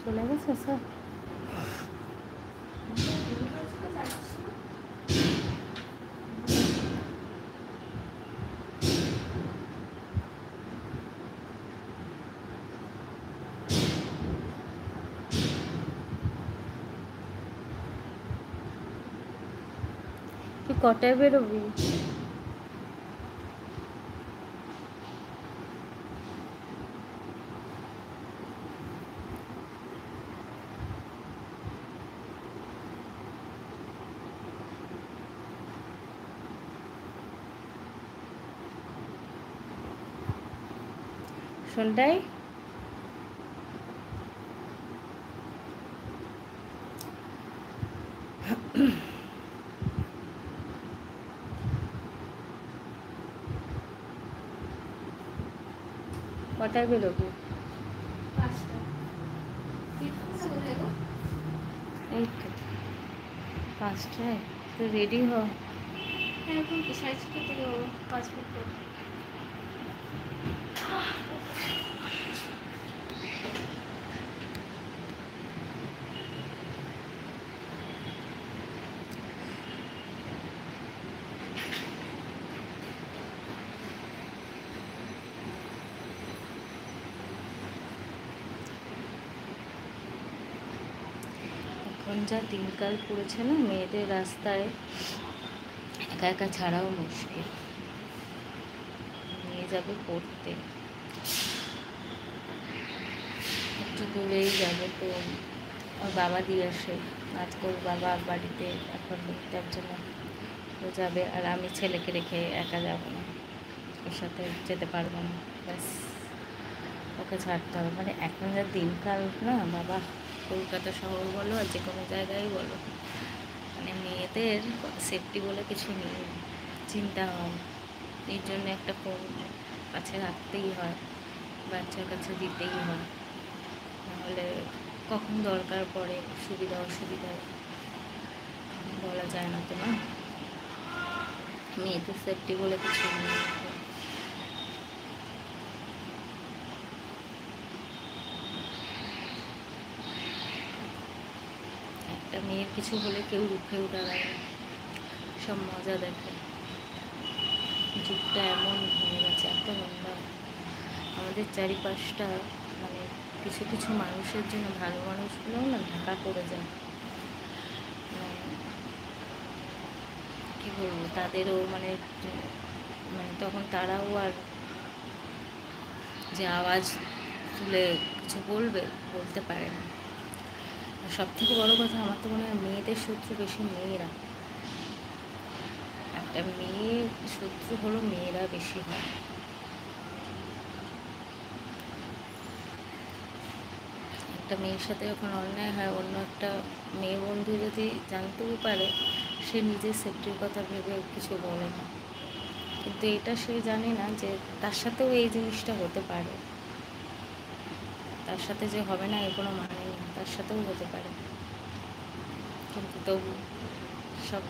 চলে গেছে স্যার? তুই কটায় বেরোবি? সন্ধ্যায়? কটায় বেরোবি? এই তো 5টায়। তো রেডি হ। এখন কি 6:30 থেকে 5 মিনিট পর। এখন যা দিনকাল পড়েছে না, মেয়েদের রাস্তায় একা একা ছাড়াও মুশকিল। নিয়ে যাবে পড়তে, একটু দূরেই যাবে তো ওর বাবা দিয়ে আসে। আজকে ওর বাবা বাড়িতে এখন তার জন্য ও যাবে, আর আমি ছেলেকে রেখে একা যাব না, ওর সাথে যেতে পারবো না। ব্যাস ওকে ছাড়তে হবে। মানে এখন যা দিনকাল না বাবা, কলকাতা শহর বলো আর যে কোনো জায়গায় বলো, মানে মেয়েদের সেফটি বলে কিছু নেই, চিন্তা হয়। এর জন্য একটা ফোন কাছে রাখতেই হয়, বাচ্চার কাছে দিতেই হয়, নাহলে কখন দরকার পড়ে, সুবিধা অসুবিধা বলা যায় না তো না। মেয়েদের সেফটি বলে কিছু নেই। একটা মেয়ের কিছু হলে কেউ রুখেও দাঁড়ায় না, সব মজা দেখে। যুগটা এমন হয়ে গেছে, এত নোংরা আমাদের চারিপাশটা। মানে কিছু কিছু মানুষের জন্য ভালো মানুষগুলোও না ঢাকা পড়ে যায়। কী বলবো, তাদেরও মানে মানে তখন তারাও আর যে আওয়াজ তুলে কিছু বলতে পারে না। আর সব থেকে বড়ো কথা, আমার তো মনে হয় মেয়েদের শত্রু বেশি মেয়েরা। একটা মেয়ে শত্রু হলো মেয়েরা বেশি হয়। একটা মেয়ের সাথে যখন অন্যায় হয়, অন্য একটা মেয়ে বন্ধু যদি জানতেও পারে, সে নিজের সেফটির কথা ভেবে কিছু বলে না। কিন্তু এটা সে জানে না যে তার সাথেও এই জিনিসটা হতে পারে, তার সাথে যে হবে না এর কোনো মানে নেই, তার সাথেও হতে পারে। কিন্তু তবু সব